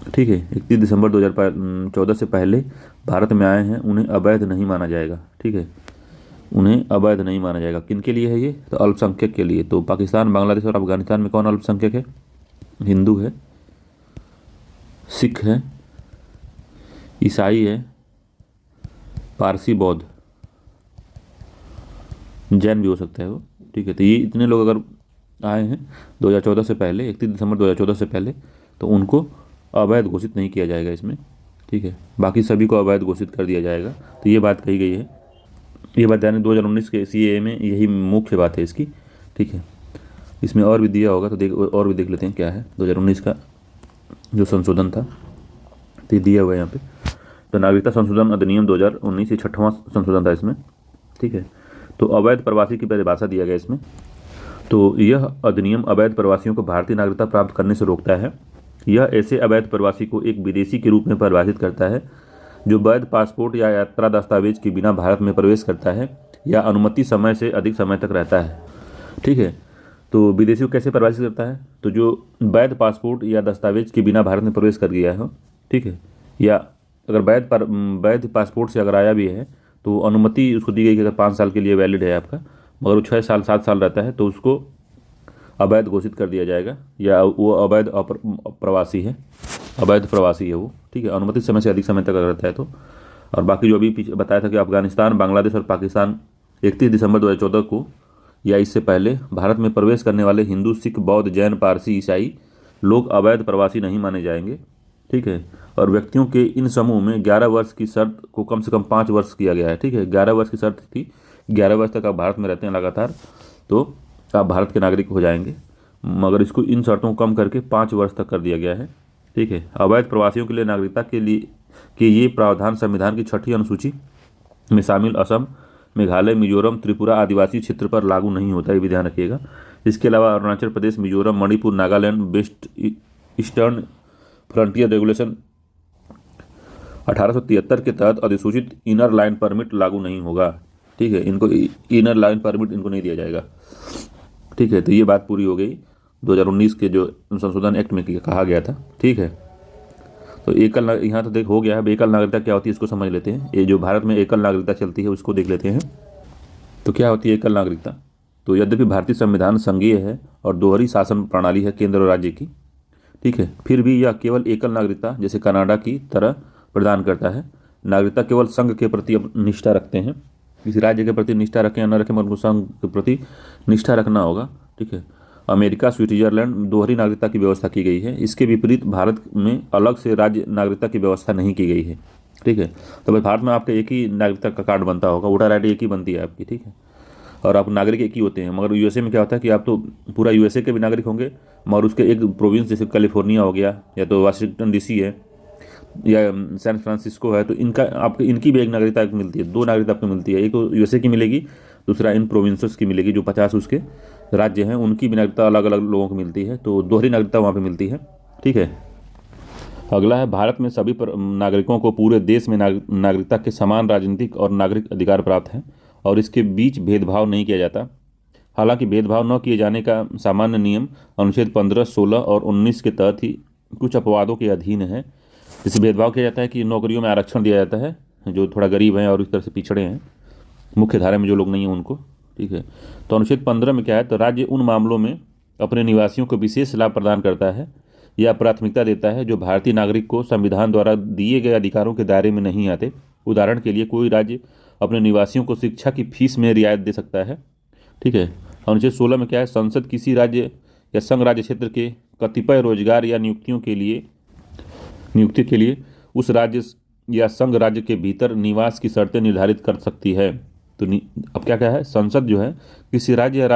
ठीक है, 31 दिसंबर 2014 से पहले भारत में आए हैं उन्हें अवैध नहीं माना जाएगा। ठीक है, उन्हें अवैध नहीं माना जाएगा। किन के लिए है ये? तो अल्पसंख्यक के लिए। तो पाकिस्तान, बांग्लादेश और अफगानिस्तान में कौन अल्पसंख्यक है? हिंदू है, सिख है, ईसाई है, पारसी, बौद्ध, जैन भी हो सकता है वो। ठीक है, तो ये इतने लोग अगर आए हैं 2014 से पहले, 31 दिसंबर 2014 से पहले, तो उनको अवैध घोषित नहीं किया जाएगा इसमें। ठीक है, बाकी सभी को अवैध घोषित कर दिया जाएगा। तो ये बात कही गई है। ये बात यानी 2019 के CAA में यही मुख्य बात है इसकी। ठीक है, इसमें और भी दिया होगा तो और भी देख लेते हैं क्या है 2019 का जो संशोधन था। तो ये दिया हुआ है यहाँ पे। तो नागरिकता संशोधन अधिनियम 2019 ये 6वां संशोधन था इसमें। ठीक है, तो अवैध प्रवासी की परिभाषा दिया गया इसमें। तो यह अधिनियम अवैध प्रवासियों को भारतीय नागरिकता प्राप्त करने से रोकता है। यह ऐसे अवैध प्रवासी को एक विदेशी के रूप में परिभाषित करता है जो वैध पासपोर्ट या यात्रा दस्तावेज के बिना भारत में प्रवेश करता है या अनुमति समय से अधिक समय तक रहता है। ठीक है, तो विदेशी को कैसे परिभाषित करता है? तो जो वैध पासपोर्ट या दस्तावेज के बिना भारत में प्रवेश कर गया हो, ठीक है, या अगर वैध पासपोर्ट से अगर आया भी है तो अनुमति उसको दी गई कि अगर 5 साल के लिए वैलिड है आपका, मगर वो 6 साल 7 साल रहता है तो उसको अवैध घोषित कर दिया जाएगा, या वो प्रवासी है, अवैध प्रवासी है वो, ठीक है, अनुमति समय से अधिक समय तक अगर रहता है तो। और बाकी जो अभी पीछे बताया था कि अफगानिस्तान, बांग्लादेश और पाकिस्तान 31 दिसंबर 2014 को या इससे पहले भारत में प्रवेश करने वाले हिंदू, सिख, बौद्ध, जैन, पारसी, ईसाई लोग अवैध प्रवासी नहीं माने जाएंगे, ठीक है। और व्यक्तियों के इन समूह में 11 वर्ष की शर्त को कम से कम 5 वर्ष किया गया है, ठीक है। 11 वर्ष की शर्त थी, 11 वर्ष तक आप भारत में रहते हैं लगातार तो आप भारत के नागरिक हो जाएंगे, मगर इसको इन शर्तों को कम करके 5 वर्ष तक कर दिया गया है, ठीक है। अवैध प्रवासियों के लिए नागरिकता के ये प्रावधान संविधान की 6ठी अनुसूची में शामिल असम, मेघालय, मिजोरम, त्रिपुरा आदिवासी क्षेत्र पर लागू नहीं होता है, ये भी ध्यान रखिएगा। इसके अलावा Arunachal Pradesh, Mizoram, Manipur, Nagaland, west eastern frontier regulation 1873 के तहत अधिसूचित इनर लाइन परमिट लागू नहीं होगा, ठीक है। इनको इनर लाइन परमिट इनको नहीं दिया जाएगा, ठीक है। तो ये बात पूरी हो गई 2019 के जो संशोधन एक्ट में कहा गया था, ठीक है। तो एकल यहाँ तो देख हो गया है। अब एकल नागरिकता क्या होती है इसको समझ लेते हैं। ये जो भारत में एकल नागरिकता चलती है उसको देख लेते हैं। तो क्या होती है एकल नागरिकता? तो यद्यपि भारतीय संविधान संघीय है और दोहरी शासन प्रणाली है केंद्र और राज्य की, ठीक है, फिर भी यह केवल एकल नागरिकता जैसे कनाडा की तरह प्रदान करता है। नागरिकता केवल संघ के प्रति निष्ठा रखते हैं, किसी राज्य के प्रति निष्ठा रखें या न रखें, मगर उनको संघ के प्रति निष्ठा रखना होगा, ठीक है। अमेरिका, स्विट्जरलैंड दोहरी नागरिकता की व्यवस्था की गई है। इसके विपरीत भारत में अलग से राज्य नागरिकता की व्यवस्था नहीं की गई है, ठीक है। तो भाई भारत में आपका एक ही नागरिकता का कार्ड बनता होगा, वोटर आईडी एक ही बनती है आपकी, ठीक है, और आप नागरिक एक ही होते हैं। मगर यूएसए में क्या होता है कि आप तो पूरा यूएसए के भी नागरिक होंगे, मगर उसके एक प्रोविंस जैसे कैलिफोर्निया हो गया या तो वाशिंगटन डीसी है या सैन फ्रांसिस्को है, तो इनकी भी एक नागरिकता मिलती है, 2 नागरिकता आपको मिलती है। एक यूएसए की मिलेगी, दूसरा इन प्रोविंसेस की मिलेगी, जो 50 उसके राज्य हैं उनकी भी नागरिकता अलग अलग लोगों को मिलती है, तो दोहरी नागरिकता वहाँ पे मिलती है, ठीक है। अगला है भारत में सभी नागरिकों को पूरे देश में नागरिकता के समान राजनीतिक और नागरिक अधिकार प्राप्त हैं और इसके बीच भेदभाव नहीं किया जाता। हालांकि भेदभाव न किए जाने का सामान्य नियम अनुच्छेद 15, 16 और 19 के तहत ही कुछ अपवादों के अधीन है। जैसे भेदभाव किया जाता है कि नौकरियों में आरक्षण दिया जाता है जो थोड़ा गरीब हैं और इस तरह से पिछड़े हैं, मुख्य धारा में जो लोग नहीं हैं उनको, ठीक है। तो अनुच्छेद 15 में क्या है, तो राज्य उन मामलों में अपने निवासियों को विशेष लाभ प्रदान करता है या प्राथमिकता देता है जो भारतीय नागरिक को संविधान द्वारा दिए गए अधिकारों के दायरे में नहीं आते। उदाहरण के लिए कोई राज्य अपने निवासियों को शिक्षा की फीस में रियायत दे सकता है, ठीक है। अनुच्छेद 16 में क्या है, संसद किसी राज्य या संघ राज्य क्षेत्र के कतिपय रोजगार या नियुक्ति के लिए उस राज्य या संघ राज्य के भीतर निवास की शर्तें निर्धारित कर सकती है। तो अब क्या क्या है, संसद जो है किसी राज्य या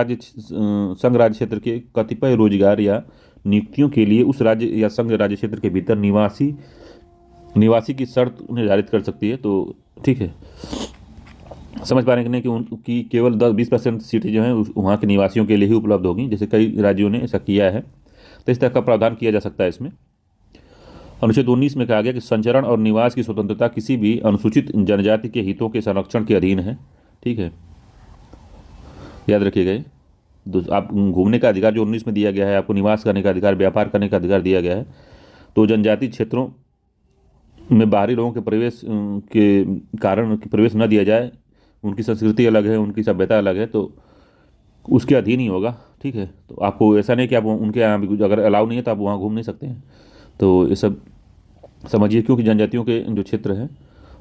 संघ राज्य क्षेत्र के कतिपय रोजगार या नियुक्तियों के लिए उस राज्य या संघ राज्य क्षेत्र के भीतर निवासी की शर्त निर्धारित कर सकती है। तो ठीक है, समझ पा रहे हैं कि उनकी केवल 10-20% सीटें जो हैं वहाँ के निवासियों के लिए ही उपलब्ध होगी, जैसे कई राज्यों ने ऐसा किया है। तो इस तरह का प्रावधान किया जा सकता है इसमें। अनुच्छेद 19 में कहा गया कि संचरण और निवास की स्वतंत्रता किसी भी अनुसूचित जनजाति के हितों के संरक्षण के अधीन है, ठीक है, याद रखिएगा। आप घूमने का अधिकार जो 19 में दिया गया है, आपको निवास करने का अधिकार, व्यापार करने का अधिकार दिया गया है। तो जनजातीय क्षेत्रों में बाहरी लोगों के प्रवेश के कारण प्रवेश न दिया जाए, उनकी संस्कृति अलग है, उनकी सभ्यता अलग है, तो उसके अधीन ही होगा, ठीक है। तो आपको ऐसा नहीं कि आप उनके यहाँ भी अगर अलाउ नहीं है तो आप वहाँ घूम नहीं सकते हैं। तो ये सब समझिए, क्योंकि जनजातियों के जो क्षेत्र हैं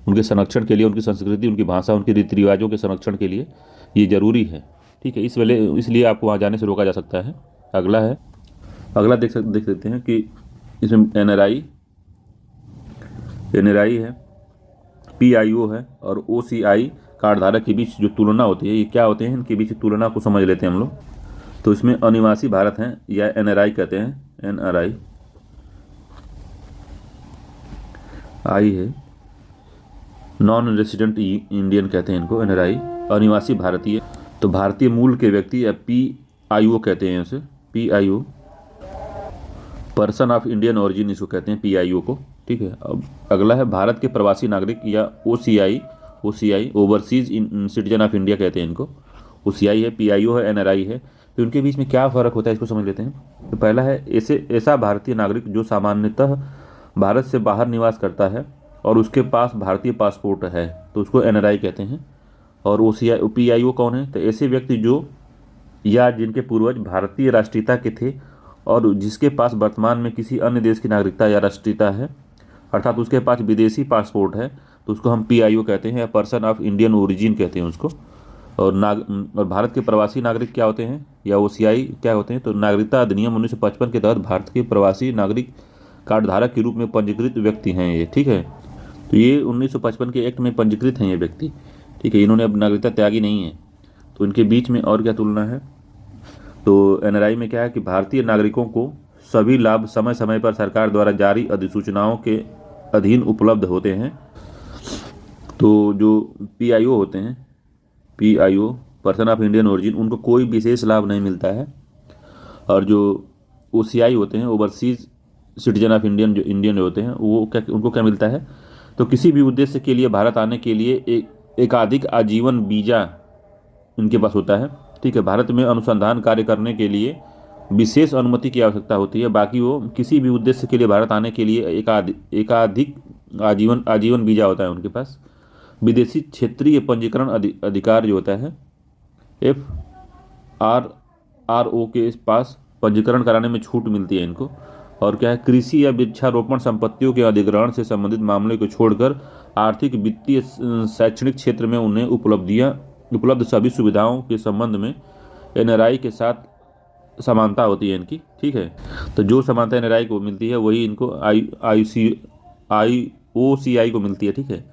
उनके संरक्षण के लिए, उनकी संस्कृति, उनकी भाषा, उनके रीति रिवाजों के संरक्षण के लिए ये जरूरी है, ठीक है। इसलिए आपको वहाँ जाने से रोका जा सकता है। अगला देख सकते हैं कि इसमें एनआरआई है, पीआईओ है और ओसीआई कार्ड धारक के बीच जो तुलना होती है, ये क्या होते हैं, इनके बीच तुलना को समझ लेते हैं हम लोग। तो इसमें अनिवासी भारत हैं या एनआरआई कहते हैं, एनआरआई आई है, नॉन रेसिडेंट इंडियन कहते हैं इनको, एनआरआई अनिवासी भारतीय। तो भारतीय मूल के व्यक्ति या पीआईओ कहते हैं इसे, PIO person of Indian origin इसको कहते हैं, पीआईओ को, ठीक है। अब अगला है भारत के प्रवासी नागरिक या OCI overseas citizen of India कहते हैं इनको। ओसीआई है, पीआईओ है, एनआरआई है। तो उनके बीच में क्या फ़र्क होता है इसको समझ लेते हैं। तो पहला है ऐसा भारतीय नागरिक जो सामान्यतः भारत से बाहर निवास करता है और उसके पास भारतीय पासपोर्ट है तो उसको एनआरआई कहते हैं। और पीआईओ कौन है? तो ऐसे व्यक्ति जो या जिनके पूर्वज भारतीय राष्ट्रीयता के थे और जिसके पास वर्तमान में किसी अन्य देश की नागरिकता या राष्ट्रीयता है, अर्थात उसके पास विदेशी पासपोर्ट है, तो उसको हम पीआईओ कहते हैं या पर्सन ऑफ इंडियन ओरिजिन कहते हैं उसको। और भारत के प्रवासी नागरिक क्या होते हैं या ओसीआई क्या होते हैं? तो नागरिकता अधिनियम 1955 के तहत भारत के प्रवासी नागरिक कार्ड धारक के रूप में पंजीकृत व्यक्ति हैं ये, ठीक है। तो ये 1955 के एक्ट में पंजीकृत हैं ये व्यक्ति, ठीक है। इन्होंने अब नागरिकता त्यागी नहीं है। तो इनके बीच में और क्या तुलना है? तो एनआरआई में क्या है कि भारतीय नागरिकों को सभी लाभ समय समय पर सरकार द्वारा जारी अधिसूचनाओं के अधीन उपलब्ध होते हैं। तो जो पीआईओ होते हैं, PIO person of Indian origin, उनको कोई विशेष लाभ नहीं मिलता है। और जो ओसीआई होते हैं, ओवरसीज सिटीजन ऑफ इंडियन जो होते हैं, वो क्या उनको क्या मिलता है? तो किसी भी उद्देश्य के लिए भारत आने के लिए एकाधिक आजीवन वीजा इनके पास होता है, ठीक है। भारत में अनुसंधान कार्य करने के लिए विशेष अनुमति की आवश्यकता होती है। बाकी वो किसी भी उद्देश्य के लिए भारत आने के लिए एकाधिक आजीवन वीजा होता है उनके पास। विदेशी क्षेत्रीय पंजीकरण अधिकार जो होता है, FRRO के पास पंजीकरण कराने में छूट मिलती है इनको। और क्या है? कृषि या वृक्षारोपण संपत्तियों के अधिग्रहण से संबंधित मामले को छोड़कर आर्थिक, वित्तीय, शैक्षणिक क्षेत्र में उन्हें उपलब्ध सभी सुविधाओं के संबंध में एनआरआई के साथ समानता होती है इनकी, ठीक है। तो जो समानता एनआरआई को मिलती है वही इनको ओसीआई को मिलती है, ठीक है।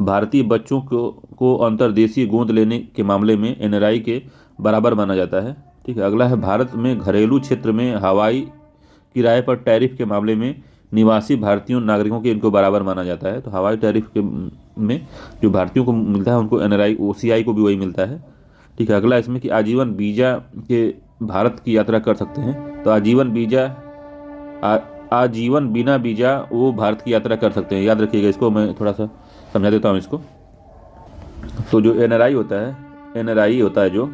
भारतीय बच्चों को अंतर्देशीय गोद लेने के मामले में एनआरआई के बराबर माना जाता है, ठीक है। अगला है, भारत में घरेलू क्षेत्र में हवाई किराए पर टैरिफ के मामले में निवासी भारतीयों नागरिकों के इनको बराबर माना जाता है। तो हवाई टैरिफ के में जो भारतीयों को मिलता है उनको एनआरआई ओसीआई को भी वही मिलता है, ठीक है। अगला इसमें कि आजीवन वीजा के भारत की यात्रा कर सकते हैं। तो आजीवन बिना वीजा वो भारत की यात्रा कर सकते हैं। याद रखिएगा इसको, मैं थोड़ा सा समझा देता हूँ इसको। तो जो एनआरआई होता है जो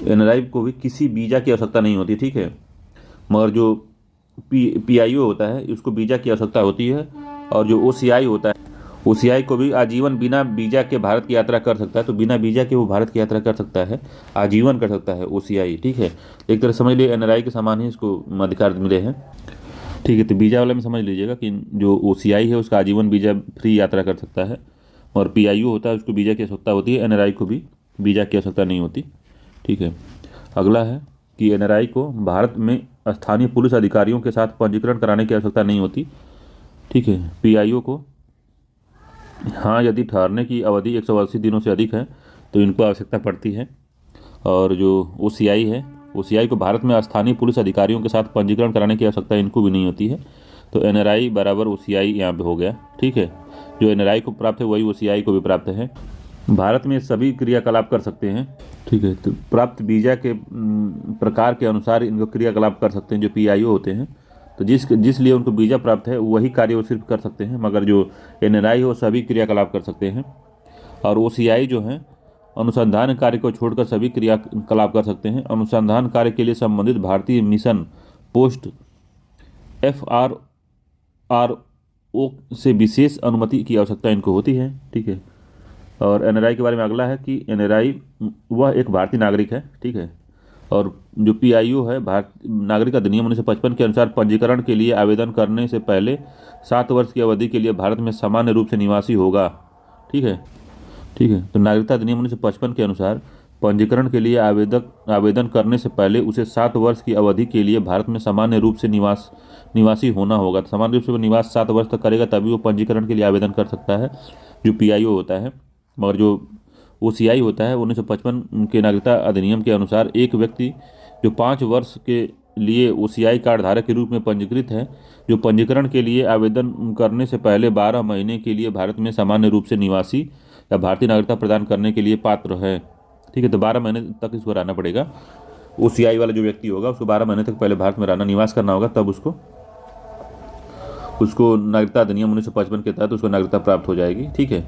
एनआरआई को भी किसी वीजा की आवश्यकता नहीं होती, ठीक है। मगर जो पीआईओ होता है उसको वीजा की आवश्यकता होती है। और जो ओसीआई होता है, ओसीआई को भी आजीवन बिना वीजा के भारत की यात्रा कर सकता है। तो बिना वीजा के वो भारत की यात्रा कर सकता है, आजीवन कर सकता है ओसीआई, ठीक है। एक तरह समझ लिए एनआरआई के समान ही इसको अधिकार मिले हैं, ठीक है। तो वीजा वाले में समझ लीजिएगा कि जो ओसीआई है उसका आजीवन वीजा फ्री यात्रा कर सकता है, और पीआईओ होता है उसको वीजा की आवश्यकता होती है। एनआरआई को भी वीजा की आवश्यकता नहीं होती, ठीक है। अगला है कि एनआरआई को भारत में स्थानीय पुलिस अधिकारियों के साथ पंजीकरण कराने की आवश्यकता नहीं होती, ठीक है। पीआईओ को हाँ, यदि ठहरने की अवधि 180 दिनों से अधिक है तो इनको आवश्यकता पड़ती है। और जो ओसीआई है, ओसीआई को भारत में स्थानीय पुलिस अधिकारियों के साथ पंजीकरण कराने की आवश्यकता इनको भी नहीं होती है। तो एनआरआई बराबर ओसीआई यहाँ पे हो गया, ठीक है। जो एनआरआई को प्राप्त है वही ओसीआई को भी प्राप्त है। भारत में सभी क्रियाकलाप कर सकते हैं, ठीक है। तो प्राप्त वीजा के प्रकार के अनुसार इनको क्रियाकलाप कर सकते हैं जो पीआईओ होते हैं। तो जिस लिए उनको वीजा प्राप्त है वही कार्य वो सिर्फ कर सकते हैं, मगर जो एनआरआई हो सभी क्रियाकलाप कर सकते हैं। और ओसीआई जो है अनुसंधान कार्य को छोड़कर सभी क्रियाकलाप कर सकते हैं। अनुसंधान कार्य के लिए संबंधित भारतीय मिशन पोस्ट FRRO से विशेष अनुमति की आवश्यकता इनको होती है, ठीक है। और एनआरआई के बारे में अगला है कि एनआरआई वह एक भारतीय नागरिक है, ठीक है। और जो पीआईओ है, भारत नागरिक अधिनियम 1955 के अनुसार पंजीकरण के लिए आवेदन करने से पहले 7 वर्ष की अवधि के लिए भारत में सामान्य रूप से निवासी होगा, ठीक है, ठीक है। तो नागरिकता अधिनियम 1955 के अनुसार पंजीकरण के लिए आवेदन करने से पहले उसे 7 वर्ष की अवधि के लिए भारत में सामान्य रूप से निवासी होना होगा। तो सामान्य रूप से वो निवास 7 वर्ष तक करेगा तभी वो पंजीकरण के लिए आवेदन कर सकता है, जो पीआईओ होता है। मगर जो ओसीआई होता है 1955 के नागरिकता अधिनियम के अनुसार एक व्यक्ति जो 5 वर्ष के लिए ओसीआई कार्ड धारक के रूप में पंजीकृत है, जो पंजीकरण के लिए आवेदन करने से पहले 12 महीने के लिए भारत में सामान्य रूप से निवासी या भारतीय नागरिकता प्रदान करने के लिए पात्र है, ठीक है। तो 12 महीने तक इसको रहना पड़ेगा। ओसीआई वाला जो व्यक्ति होगा उसको 12 महीने तक पहले भारत में रहना, निवास करना होगा, तब उसको नागरिकता अधिनियम 1955 के तहत उसको नागरिकता प्राप्त हो जाएगी, ठीक है।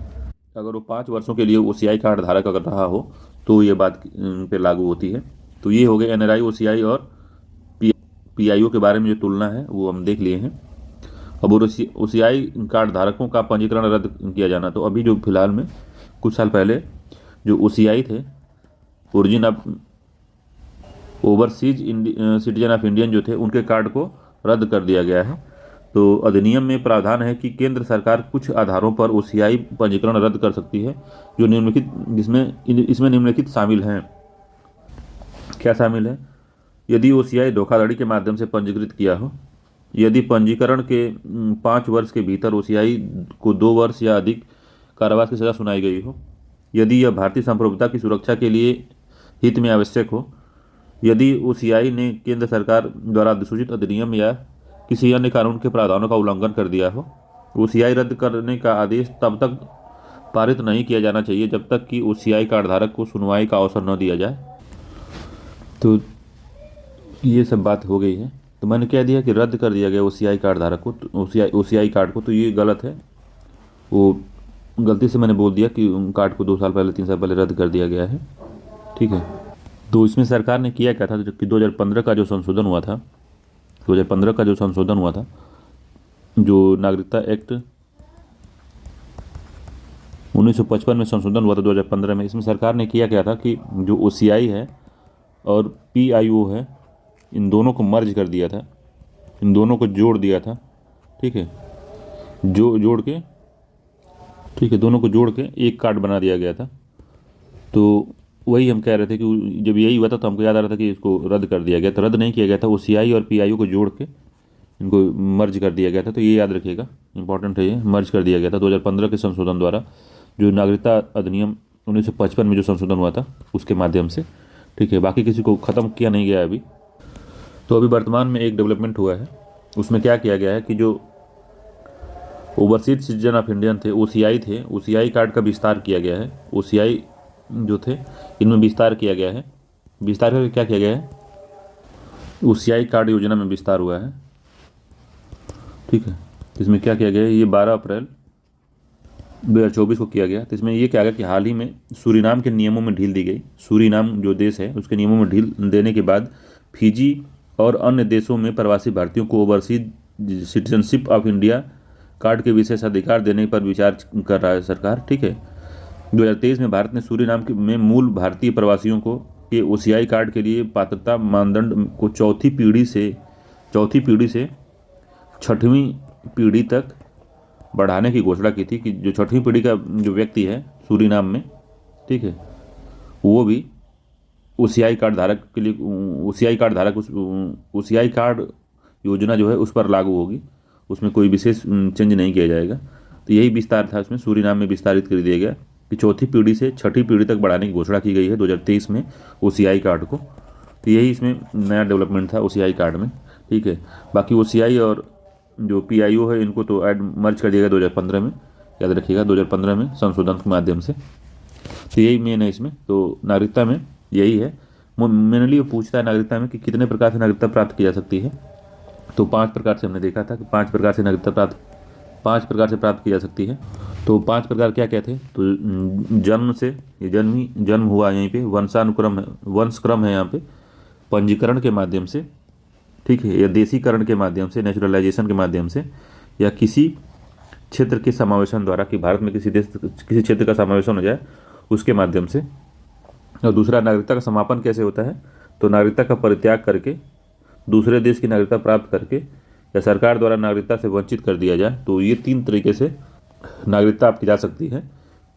अगर वो 5 वर्षों के लिए ओसीआई कार्ड धारक अगर रहा हो तो ये बात पे लागू होती है। तो ये हो गए एनआरआई, ओसीआई और पीआईओ के बारे में जो तुलना है वो हम देख लिए हैं। अब OCI कार्ड धारकों का पंजीकरण रद्द किया जाना। तो अभी जो फिलहाल में कुछ साल पहले जो OCI थे, origin of overseas citizen of Indian जो थे, उनके कार्ड को रद्द कर दिया गया है। तो अधिनियम में प्रावधान है कि केंद्र सरकार कुछ आधारों पर OCI पंजीकरण रद्द कर सकती है, जो निम्नलिखित इसमें निम्नलिखित शामिल हैं। क्या शामिल है? यदि OCI धोखाधड़ी के माध्यम से पंजीकृत किया हो, यदि पंजीकरण के 5 वर्ष के भीतर OCI को 2 वर्ष या अधिक कारावास की सजा सुनाई गई हो, यदि यह भारतीय संप्रभुता की सुरक्षा के लिए हित में आवश्यक हो, यदि OCI ने केंद्र सरकार द्वारा अधिसूचित अधिनियम या किसी अन्य कानून के प्रावधानों का उल्लंघन कर दिया हो। OCI रद्द करने का आदेश तब तक पारित नहीं किया जाना चाहिए जब तक कि OCI कार्डधारक को सुनवाई का अवसर न दिया जाए। तो ये सब बात हो गई है। तो मैंने कह दिया कि रद्द कर दिया गया OCI कार्डधारक को, OCI कार्ड को। तो ये गलत है, वो गलती से मैंने बोल दिया कि कार्ड को 2 साल पहले 3 साल पहले रद्द कर दिया गया है। ठीक है। तो इसमें सरकार ने किया क्या था कि 2015 का जो संशोधन हुआ था, 2015 का जो संशोधन हुआ था, जो नागरिकता एक्ट 1955 में संशोधन हुआ था 2015 में, इसमें सरकार ने किया क्या था कि जो OCI है और PIO है, इन दोनों को मर्ज कर दिया था, इन दोनों को जोड़ दिया था। ठीक है, दोनों को जोड़ के एक कार्ड बना दिया गया था। तो वही हम कह रहे थे कि जब यही हुआ था तो हमको याद आ रहा था कि इसको रद्द कर दिया गया। तो रद्द नहीं किया गया था, OCI और PIO को जोड़ के इनको मर्ज कर दिया गया था। तो ये याद रखिएगा, इंपॉर्टेंट है, ये मर्ज कर दिया गया था 2015 के संशोधन द्वारा, जो नागरिकता अधिनियम 1955 में जो संशोधन हुआ था उसके माध्यम से। ठीक है, बाकी किसी को ख़त्म किया नहीं गया अभी। तो अभी वर्तमान में एक डेवलपमेंट हुआ है, उसमें क्या किया गया है कि जो ओवरसीज सिटीजन ऑफ इंडियन थे, OCI थे, OCI कार्ड का विस्तार किया गया है। OCI जो थे इनमें विस्तार किया गया है। विस्तार करके क्या किया गया है? OCI कार्ड योजना में विस्तार हुआ है। ठीक है, इसमें क्या किया गया है? ये 12 अप्रैल 2024 को किया गया। तो इसमें ये क्या गया कि हाल ही में सूरीनाम के नियमों में ढील दी गई। सूरीनाम जो देश है उसके नियमों में ढील देने के बाद फिजी और अन्य देशों में प्रवासी भारतीयों को overseas citizenship of India card के विशेष अधिकार देने पर विचार कर रहा है सरकार। ठीक है, 2023 में भारत ने सूरीनाम में मूल भारतीय प्रवासियों को के OCI कार्ड के लिए पात्रता मानदंड को चौथी पीढ़ी से 6वीं पीढ़ी तक बढ़ाने की घोषणा की थी कि जो 6वीं पीढ़ी का जो व्यक्ति है सूरीनाम में, ठीक है, वो भी OCI कार्ड धारक के लिए OCI कार्ड योजना जो है उस पर लागू होगी। उसमें कोई विशेष चेंज नहीं किया जाएगा। तो यही विस्तार था, उसमें सूरीनाम में विस्तारित कर दिया गया कि चौथी पीढ़ी से 6वीं पीढ़ी तक बढ़ाने की घोषणा की गई है 2023 में OCI कार्ड को। तो यही इसमें नया डेवलपमेंट था OCI कार्ड में। ठीक है, बाकी OCI और जो PIO है इनको तो मर्ज कर दिया गया 2015 में, याद रखिएगा 2015 में संशोधन के माध्यम से। तो यही मेन है इसमें। तो नागरिकता में यही है मेनली, वो पूछता है नागरिकता में कि कितने प्रकार से नागरिकता प्राप्त की जा सकती है। तो 5 प्रकार से हमने देखा था कि 5 प्रकार से नागरिकता प्राप्त की जा सकती है। तो 5 प्रकार क्या क्या थे? तो जन्म से, ये जन्म हुआ यहीं पे, वंशक्रम है यहाँ पे, पंजीकरण के माध्यम से, ठीक है, या देशीकरण के माध्यम से, नेचुरलाइजेशन के माध्यम से, या किसी क्षेत्र के समावेशन द्वारा कि भारत में किसी क्षेत्र का समावेशन हो जाए उसके माध्यम से। और दूसरा, नागरिकता का समापन कैसे होता है? तो नागरिकता का परित्याग करके दूसरे देश की नागरिकता प्राप्त करके या सरकार द्वारा नागरिकता से वंचित कर दिया जाए। तो ये 3 तरीके से नागरिकता आपकी जा सकती है।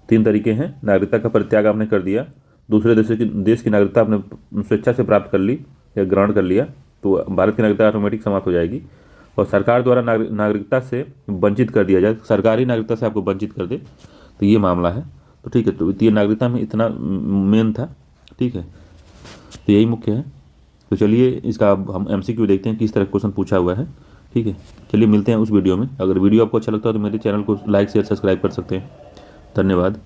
3 तरीके हैं। नागरिकता का परित्याग आपने कर दिया, दूसरे देश की नागरिकता आपने स्वेच्छा से प्राप्त कर ली या ग्रहण कर लिया, तो भारत की नागरिकता ऑटोमेटिक समाप्त हो जाएगी। और सरकार द्वारा नागरिकता से वंचित कर दिया जाए, सरकारी नागरिकता से आपको वंचित कर दे, तो ये मामला है। तो ठीक है, तो ये नागरिकता में इतना मेन था। ठीक है, तो यही मुख्य है। तो चलिए इसका हम MCQ देखते हैं किस तरह क्वेश्चन पूछा हुआ है। ठीक है, चलिए मिलते हैं उस वीडियो में। अगर वीडियो आपको अच्छा लगता है तो मेरे चैनल को लाइक शेयर सब्सक्राइब कर सकते हैं। धन्यवाद।